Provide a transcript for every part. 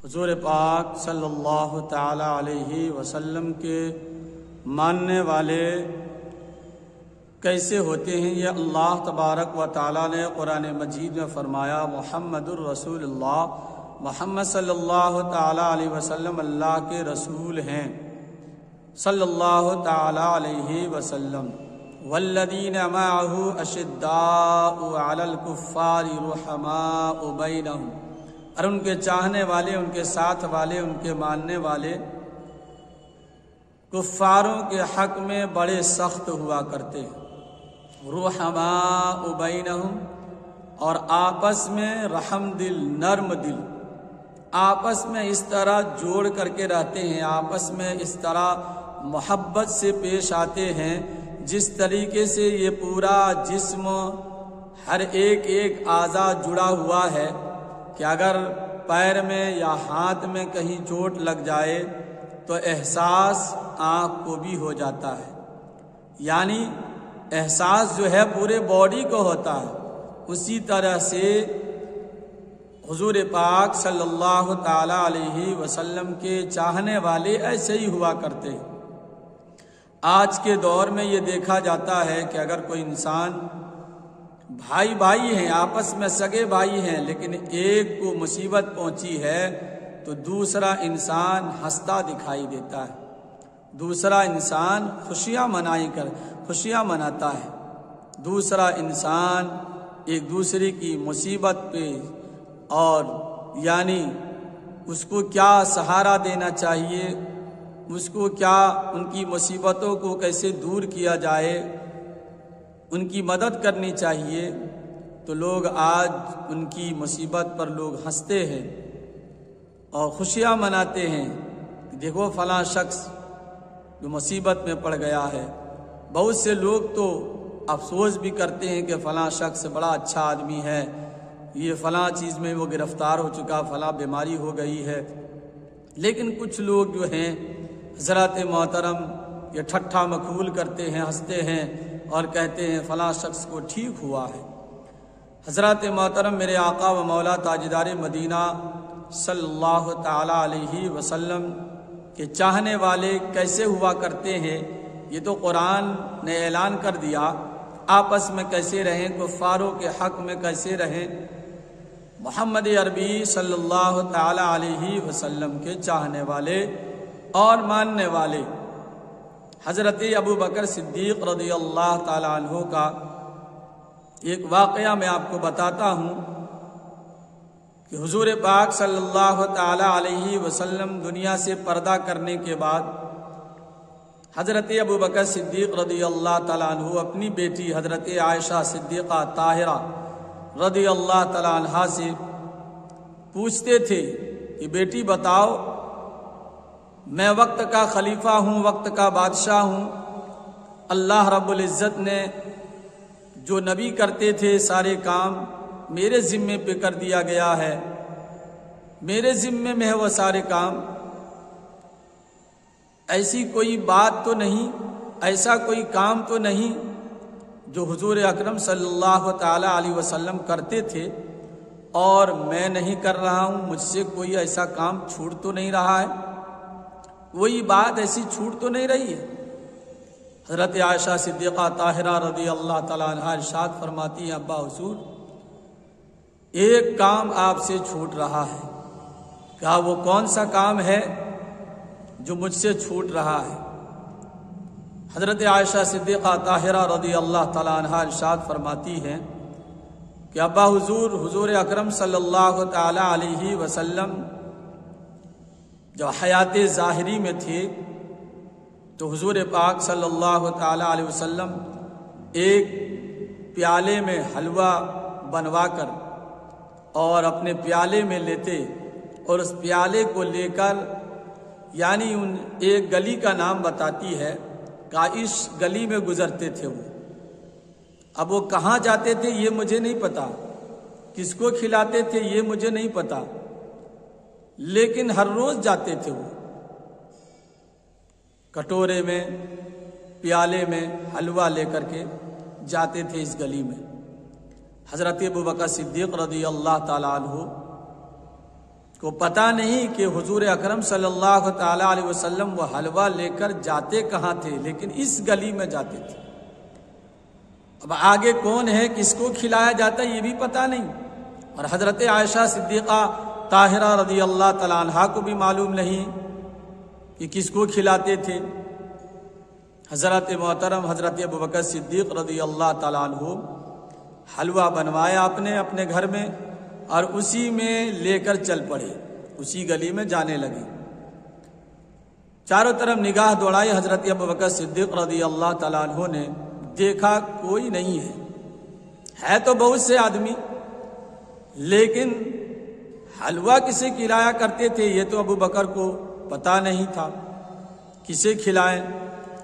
حضور پاک صلی اللہ تعالی علیہ وسلم کے ماننے والے کیسے ہوتے ہیں؟ یہ اللہ تبارک و تعالی نے قرآن مجید میں فرمایا، محمد الرسول اللہ، محمد صلی اللہ تعالی علیہ وسلم اللہ کے رسول ہیں صلی اللہ تعالی علیہ وسلم۔ والذین معہ اشداء علی الکفار رحماء بینہم، اور ان کے چاہنے والے، ان کے ساتھ والے، ان کے ماننے والے کفاروں کے حق میں بڑے سخت ہوا کرتے ہیں۔ رحماء بینہم، اور آپس میں رحم دل، نرم دل، آپس میں اس طرح جوڑ کر کے رہتے ہیں، آپس میں اس طرح محبت سے پیش آتے ہیں جس طریقے سے یہ پورا جسم، ہر ایک ایک اعضا جڑا ہوا ہے کہ اگر پیر میں یا ہاتھ میں کہیں چوٹ لگ جائے تو احساس آنکھ کو بھی ہو جاتا ہے، یعنی احساس جو ہے پورے باڈی کو ہوتا ہے۔ اسی طرح سے حضور پاک صلی اللہ تعالی علیہ وسلم کے چاہنے والے ایسے ہی ہوا کرتے ہیں۔ آج کے دور میں یہ دیکھا جاتا ہے کہ اگر کوئی انسان، بھائی بھائی ہیں، آپس میں سگے بھائی ہیں، لیکن ایک کو مصیبت پہنچی ہے تو دوسرا انسان ہنستا دکھائی دیتا ہے، دوسرا انسان خوشیاں مناتا ہے، دوسرا انسان ایک دوسرے کی مصیبت پہ اور یعنی اس کو کیا سہارا دینا چاہیے، اس کو کیا، ان کی مصیبتوں کو کیسے دور کیا جائے، ان کی مدد کرنی چاہیے، تو لوگ آج ان کی مصیبت پر لوگ ہنستے ہیں اور خوشیاں مناتے ہیں۔ دیکھو فلاں شخص جو مصیبت میں پڑ گیا ہے۔ بہت سے لوگ تو افسوس بھی کرتے ہیں کہ فلاں شخص بڑا اچھا آدمی ہے، یہ فلاں چیز میں وہ گرفتار ہو چکا، فلاں بیماری ہو گئی ہے، لیکن کچھ لوگ جو ہیں حضرات محترم یہ ٹھٹھا مخول کرتے ہیں، ہنستے ہیں اور کہتے ہیں فلاں شخص کو ٹھیک ہوا ہے۔ حضرات محترم، میرے آقا و مولا تاجدار مدینہ صلی اللہ تعالی علیہ وسلم کے چاہنے والے کیسے ہوا کرتے ہیں یہ تو قرآن نے اعلان کر دیا۔ آپس میں کیسے رہیں، کفاروں کے حق میں کیسے رہیں۔ محمد عربی صلی اللہ تعالی علیہ وسلم کے چاہنے والے اور ماننے والے حضرت ابو بکر صدیق رضی اللہ تعالی عنہ کا ایک واقعہ میں آپ کو بتاتا ہوں کہ حضور پاک صلی اللہ تعالی علیہ وسلم دنیا سے پردہ کرنے کے بعد حضرت ابو بکر صدیق رضی اللہ تعالی عنہ اپنی بیٹی حضرت عائشہ صدیقہ طاہرہ رضی اللہ تعالی عنہا سے پوچھتے تھے کہ بیٹی بتاؤ، میں وقت کا خلیفہ ہوں، وقت کا بادشاہ ہوں، اللہ رب العزت نے جو نبی کرتے تھے سارے کام میرے ذمے پہ کر دیا گیا ہے، میرے ذمے میں ہے وہ سارے کام، ایسی کوئی بات تو نہیں، ایسا کوئی کام تو نہیں جو حضور اکرم صلی اللہ تعالی علیہ وسلم کرتے تھے اور میں نہیں کر رہا ہوں، مجھ سے کوئی ایسا کام چھوٹ تو نہیں رہا ہے، کوئی بات ایسی چھوٹ تو نہیں رہی ہے۔ حضرت عائشہ صدیقہ طاہرہ رضی اللہ تعالی عنہا ارشاد فرماتی ہیں، ابا حضور ایک کام آپ سے چھوٹ رہا ہے۔ کہا وہ کون سا کام ہے جو مجھ سے چھوٹ رہا ہے؟ حضرت عائشہ صدیقہ طاہرہ رضی اللہ تعالی عنہا ارشاد فرماتی ہیں کہ ابا حضور، حضور اکرم صلی اللہ تعالی علیہ وسلم جب حیات ظاہری میں تھے تو حضور پاک صلی اللہ تعالی علیہ وسلم ایک پیالے میں حلوہ بنوا کر اور اپنے پیالے میں لیتے اور اس پیالے کو لے کر، یعنی ان ایک گلی کا نام بتاتی ہے، کائش گلی میں گزرتے تھے وہ۔ اب وہ کہاں جاتے تھے یہ مجھے نہیں پتا، کس کو کھلاتے تھے یہ مجھے نہیں پتا، لیکن ہر روز جاتے تھے وہ، کٹورے میں، پیالے میں حلوہ لے کر کے جاتے تھے اس گلی میں۔ حضرت ابو بکر صدیق رضی اللہ تعالیٰ عنہ کو پتہ نہیں کہ حضور اکرم صلی اللہ تعالی علیہ وسلم وہ حلوہ لے کر جاتے کہاں تھے، لیکن اس گلی میں جاتے تھے۔ اب آگے کون ہے، کس کو کھلایا جاتا ہے، یہ بھی پتہ نہیں، اور حضرت عائشہ صدیقہ طاہرہ رضی اللہ تعالیٰ عنہا کو بھی معلوم نہیں کہ کس کو کھلاتے تھے۔ حضرت محترم حضرت ابوبکر صدیق رضی اللہ تعالیٰ عنہ حلوہ بنوایا اپنے گھر میں، اور اسی میں لے کر چل پڑے، اسی گلی میں جانے لگے۔ چاروں طرف نگاہ دوڑائی حضرت ابوبکر صدیق رضی اللہ تعالیٰ عنہ نے، دیکھا کوئی نہیں ہے تو بہت سے آدمی، لیکن حلوہ کسے کھلایا کرتے تھے یہ تو ابوبکر کو پتہ نہیں تھا، کسے کھلائیں۔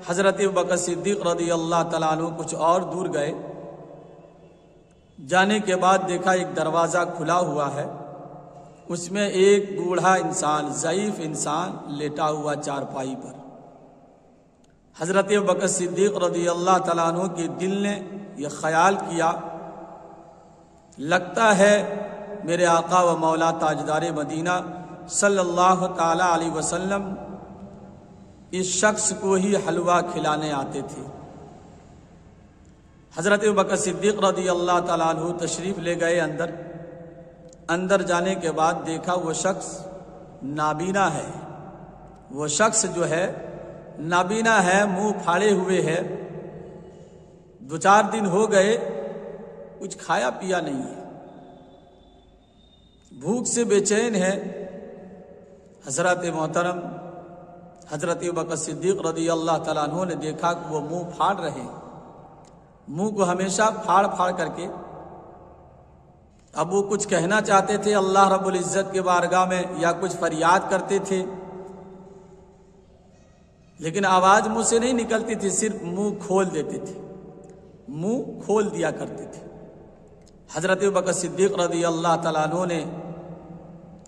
حضرت ابوبکر صدیق رضی اللہ تعالیٰ عنہ کچھ اور دور گئے، جانے کے بعد دیکھا ایک دروازہ کھلا ہوا ہے، اس میں ایک بوڑھا انسان، ضعیف انسان لیٹا ہوا چارپائی پر۔ حضرت ابوبکر صدیق رضی اللہ تعالیٰ عنہ کے دل نے یہ خیال کیا، لگتا ہے میرے آقا و مولا تاجدار مدینہ صلی اللہ تعالی علیہ وسلم اس شخص کو ہی حلوہ کھلانے آتے تھے۔ حضرت ابوبکر صدیق رضی اللہ تعالیٰ عنہ تشریف لے گئے اندر جانے کے بعد دیکھا وہ شخص نابینا ہے، وہ شخص جو ہے نابینا ہے، منہ پھاڑے ہوئے ہے، 2-4 دن ہو گئے کچھ کھایا پیا نہیں ہے، بھوک سے بے چین ہے۔ حضرت محترم حضرت ابوبکر صدیق رضی اللہ تعالیٰ عنہ نے دیکھا کہ وہ منہ پھاڑ رہے ہیں، منہ کو ہمیشہ پھاڑ کر کے، اب وہ کچھ کہنا چاہتے تھے اللہ رب العزت کے بارگاہ میں یا کچھ فریاد کرتے تھے، لیکن آواز منہ سے نہیں نکلتی تھی، صرف منہ کھول دیتے تھے، منہ کھول دیا کرتے تھے۔ حضرت ابوبکر صدیق رضی اللہ تعالیٰ عنہ نے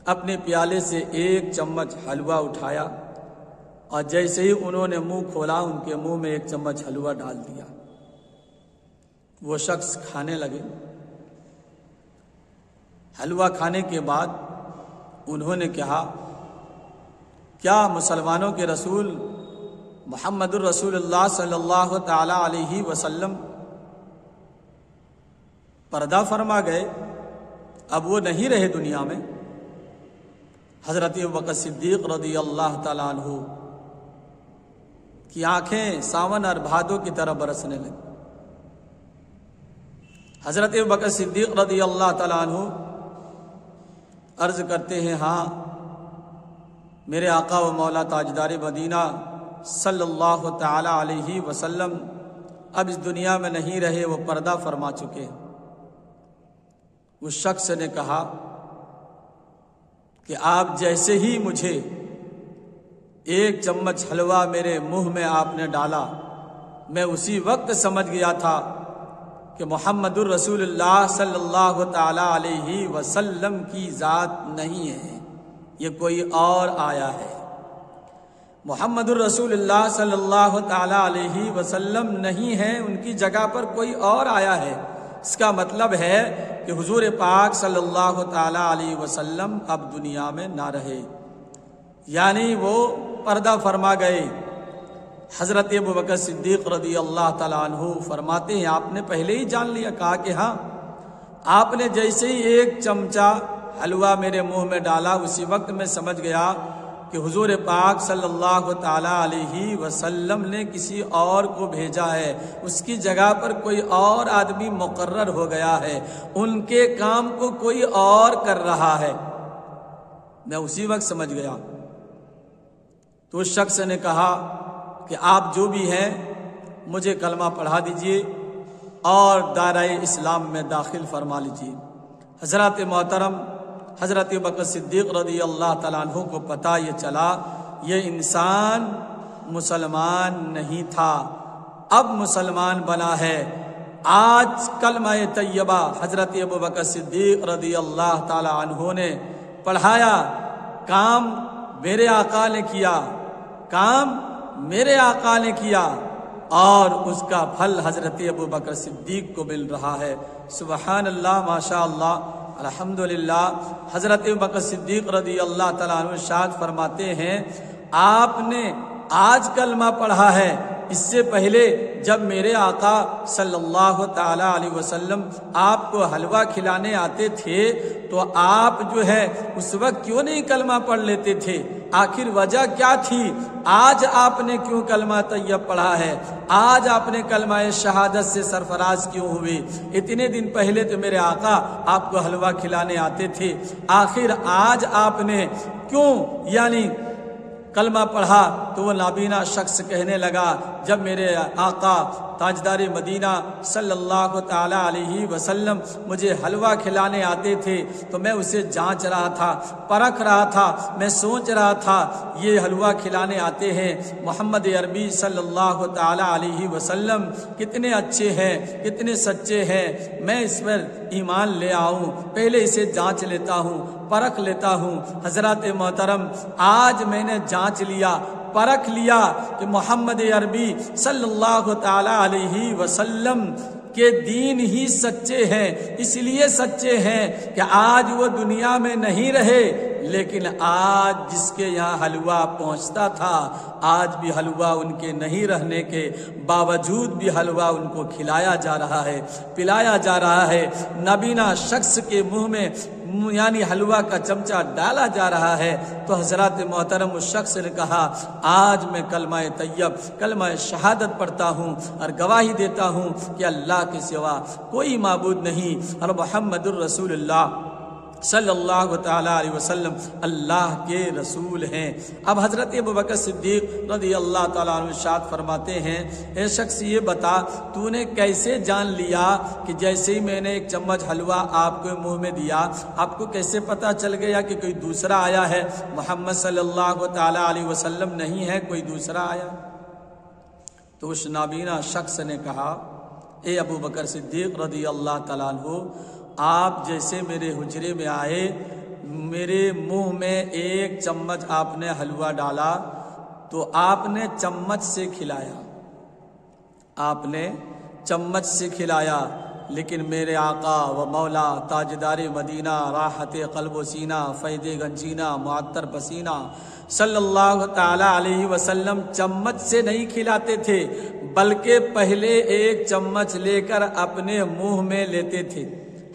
اپنے پیالے سے 1 چمچ حلوہ اٹھایا، اور جیسے ہی انہوں نے منہ کھولا ان کے منہ میں 1 چمچ حلوہ ڈال دیا۔ وہ شخص کھانے لگے۔ حلوہ کھانے کے بعد انہوں نے کہا، کیا مسلمانوں کے رسول محمد الرسول اللہ صلی اللہ تعالی علیہ وسلم پردہ فرما گئے، اب وہ نہیں رہے دنیا میں؟ حضرت ابوبکر صدیق رضی اللہ تعالیٰ عنہ کی آنکھیں ساون اور بھادو کی طرح برسنے لگی۔ حضرت ابوبکر صدیق رضی اللہ تعالیٰ عنہ عرض کرتے ہیں، ہاں میرے آقا و مولا تاجدار مدینہ صلی اللہ تعالی علیہ وسلم اب اس دنیا میں نہیں رہے، وہ پردہ فرما چکے ہیں۔ اس شخص نے کہا کہ آپ جیسے ہی مجھے 1 چمچ حلوہ میرے منہ میں آپ نے ڈالا، میں اسی وقت سمجھ گیا تھا کہ محمد الرسول اللہ صلی اللہ تعالی علیہ وسلم کی ذات نہیں ہے، یہ کوئی اور آیا ہے۔ محمد الرسول اللہ صلی اللہ تعالی علیہ وسلم نہیں ہے، ان کی جگہ پر کوئی اور آیا ہے۔ اس کا مطلب ہے کہ حضور پاک صلی اللہ تعالی علیہ وسلم اب دنیا میں نہ رہے، یعنی وہ پردہ فرما گئے۔ حضرت ابوبکر صدیق رضی اللہ تعالیٰ عنہ فرماتے ہیں، آپ نے پہلے ہی جان لیا؟ کہا کہ ہاں، آپ نے جیسے ہی 1 چمچہ حلوہ میرے منہ میں ڈالا، اسی وقت میں سمجھ گیا کہ حضور پاک صلی اللہ تعالیٰ علیہ وسلم نے کسی اور کو بھیجا ہے، اس کی جگہ پر کوئی اور آدمی مقرر ہو گیا ہے، ان کے کام کو کوئی اور کر رہا ہے۔ میں اسی وقت سمجھ گیا۔ تو اس شخص نے کہا کہ آپ جو بھی ہیں مجھے کلمہ پڑھا دیجئے اور دائرہ اسلام میں داخل فرما لیجئے۔ حضرت محترم حضرت ابوبکر صدیق رضی اللہ تعالیٰ عنہ کو پتہ یہ چلا یہ انسان مسلمان نہیں تھا، اب مسلمان بنا ہے۔ آج کلمہ طیبہ حضرت ابوبکر صدیق رضی اللہ تعالیٰ عنہ نے پڑھایا، کام میرے آقا نے کیا، کام میرے آقا نے کیا، اور اس کا پھل حضرت ابوبکر صدیق کو مل رہا ہے۔ سبحان اللہ، ماشاء اللہ۔ الحمدللہ حضرت بکر صدیق رضی اللہ تعالیٰ عنہ ارشاد فرماتے ہیں آپ نے آج کلمہ پڑھا ہے، اس سے پہلے جب میرے آقا صلی اللہ تعالی علیہ وسلم آپ کو حلوہ کھلانے آتے تھے تو آپ جو ہے اس وقت کیوں نہیں کلمہ پڑھ لیتے تھے؟ آخر وجہ کیا تھی؟ آج آپ نے کیوں کلمہ طیب پڑھا ہے؟ آج آپ نے کلمہ شہادت سے سرفراز کیوں ہوئے؟ اتنے دن پہلے تو میرے آقا آپ کو حلوہ کھلانے آتے تھے، آخر آج آپ نے کیوں یعنی کلمہ پڑھا؟ تو وہ نابینا شخص کہنے لگا جب میرے آقا تاجدار مدینہ صلی اللہ تعالی علیہ وسلم مجھے حلوہ کھلانے آتے تھے تو میں اسے جانچ رہا تھا، پرکھ رہا تھا، میں سوچ رہا تھا یہ حلوہ کھلانے آتے ہیں محمد عربی صلی اللہ تعالی علیہ وسلم کتنے اچھے ہیں، کتنے سچے ہیں، میں اس پر ایمان لے آؤں، پہلے اسے جانچ لیتا ہوں، پرکھ لیتا ہوں۔ حضرات محترم آج میں نے جانچ لیا، پرکھ لیا کہ محمد عربی صلی اللہ تعالی علیہ وسلم کے دین ہی سچے ہیں، اس لیے سچے ہیں کہ آج وہ دنیا میں نہیں رہے، لیکن آج جس کے یہاں حلوہ پہنچتا تھا آج بھی حلوہ ان کے نہیں رہنے کے باوجود بھی حلوہ ان کو کھلایا جا رہا ہے، پلایا جا رہا ہے، نابینا شخص کے منہ میں یعنی حلوہ کا چمچہ ڈالا جا رہا ہے۔ تو حضرات محترم اس شخص نے کہا آج میں کلمہ طیب کلمہ شہادت پڑھتا ہوں اور گواہی دیتا ہوں کہ اللہ کے سوا کوئی معبود نہیں اور محمد الرسول اللہ صلی اللہ تعالی علیہ وسلم اللہ کے رسول ہیں۔ اب حضرت ابوبکر صدیق رضی اللہ تعالیٰ عنہ ارشاد فرماتے ہیں اے شخص یہ بتا تو نے کیسے جان لیا کہ جیسے ہی میں نے ایک چمچ حلوہ آپ کو منہ میں دیا آپ کو کیسے پتا چل گیا کہ کوئی دوسرا آیا ہے؟ محمد صلی اللہ تعالی علیہ وسلم نہیں ہے، کوئی دوسرا آیا؟ تو اس نابینا شخص نے کہا اے ابوبکر صدیق رضی اللہ تعالیٰ عنہ آپ جیسے میرے حجرے میں آئے میرے منہ میں ایک چمچ آپ نے حلوہ ڈالا تو آپ نے چمچ سے کھلایا، آپ نے چمچ سے کھلایا، لیکن میرے آقا و مولا تاجدار مدینہ راحت قلب و سینہ فیض گنجینہ معطر پسینہ صلی اللہ تعالی علیہ وسلم چمچ سے نہیں کھلاتے تھے بلکہ پہلے ایک چمچ لے کر اپنے منہ میں لیتے تھے،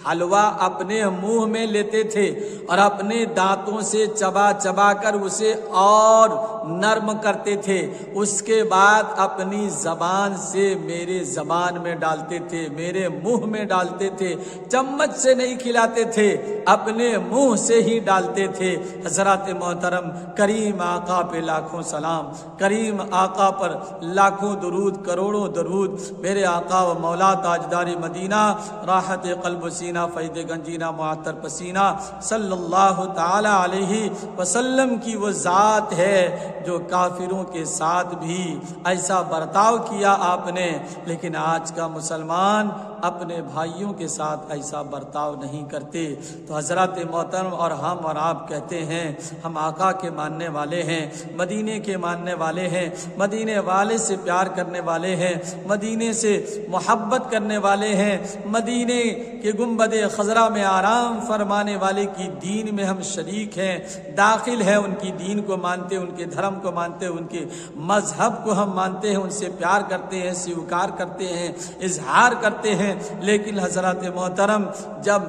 حلوہ اپنے منہ میں لیتے تھے اور اپنے دانتوں سے چبا چبا کر اسے اور نرم کرتے تھے، اس کے بعد اپنی زبان سے میرے زبان میں ڈالتے تھے، میرے منہ میں ڈالتے تھے، چمچ سے نہیں کھلاتے تھے، اپنے منہ سے ہی ڈالتے تھے۔ حضرات محترم کریم آقا پہ لاکھوں سلام، کریم آقا پر لاکھوں درود، کروڑوں درود، میرے آقا و مولا تاجدار مدینہ راحت قلب و سینہ فیض گنجینہ معطر پسینہ صلی اللہ تعالی علیہ وسلم کی وہ ذات ہے جو کافروں کے ساتھ بھی ایسا برتاؤ کیا آپ نے، لیکن آج کا مسلمان اپنے بھائیوں کے ساتھ ایسا برتاؤ نہیں کرتے۔ تو حضرات محترم اور ہم اور آپ کہتے ہیں ہم آقا کے ماننے والے ہیں، مدینے کے ماننے والے ہیں، مدینے والے سے پیار کرنے والے ہیں، مدینے سے محبت کرنے والے ہیں، مدینے کے گنبد خضرا میں آرام فرمانے والے کی دین میں ہم شریک ہیں، داخل ہیں، ان کی دین کو مانتے، ان کے دھرم کو مانتے، ان کے مذہب کو ہم مانتے ہیں، ان سے پیار کرتے ہیں، سویکار کرتے ہیں، اظہار کرتے ہیں۔ لیکن حضرات محترم جب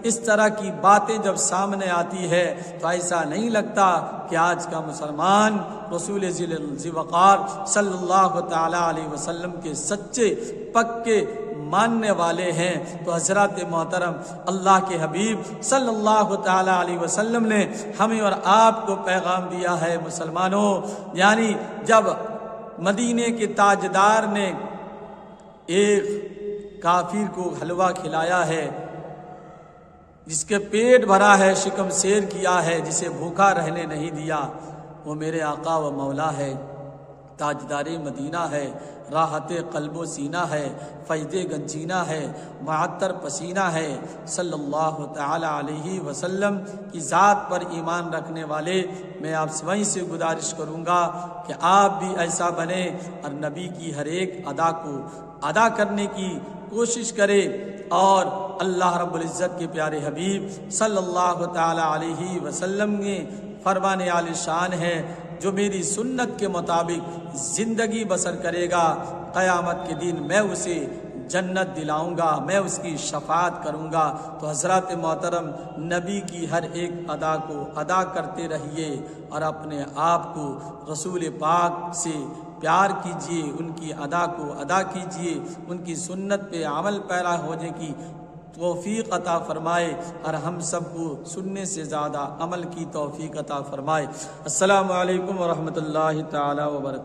اس طرح کی باتیں جب سامنے آتی ہے تو ایسا نہیں لگتا کہ آج کا مسلمان رسول ذی وقار صلی اللہ تعالی علیہ وسلم کے سچے پکے ماننے والے ہیں۔ تو حضرات محترم اللہ کے حبیب صلی اللہ تعالی علیہ وسلم نے ہمیں اور آپ کو پیغام دیا ہے مسلمانوں، یعنی جب مدینے کے تاجدار نے ایک کافر کو حلوہ کھلایا ہے، جس کے پیٹ بھرا ہے، شکم سیر کیا ہے، جسے بھوکا رہنے نہیں دیا، وہ میرے آقا و مولا ہے، تاجدار مدینہ ہے، راحت قلب و سینہ ہے، فیض گنجینہ ہے، معطر پسینہ ہے، صلی اللہ تعالی علیہ وسلم کی ذات پر ایمان رکھنے والے میں آپ سبھی سے گزارش کروں گا کہ آپ بھی ایسا بنے اور نبی کی ہر ایک ادا کو ادا کرنے کی کوشش کرے۔ اور اللہ رب العزت کے پیارے حبیب صلی اللہ تعالی علیہ وسلم نے فرمان عالی شان ہے، جو میری سنت کے مطابق زندگی بسر کرے گا، قیامت کے دن میں اسے جنت دلاؤں گا، میں اس کی شفاعت کروں گا۔ تو حضرات محترم، نبی کی ہر ایک ادا کو ادا کرتے رہیے اور اپنے آپ کو رسول پاک سے پیار کیجئے، ان کی ادا کو ادا کیجئے، ان کی سنت پہ عمل پیرا ہونے کی توفیق عطا فرمائے اور ہم سب کو سننے سے زیادہ عمل کی توفیق عطا فرمائے۔ السلام علیکم ورحمۃ اللہ تعالی وبرکاتہ۔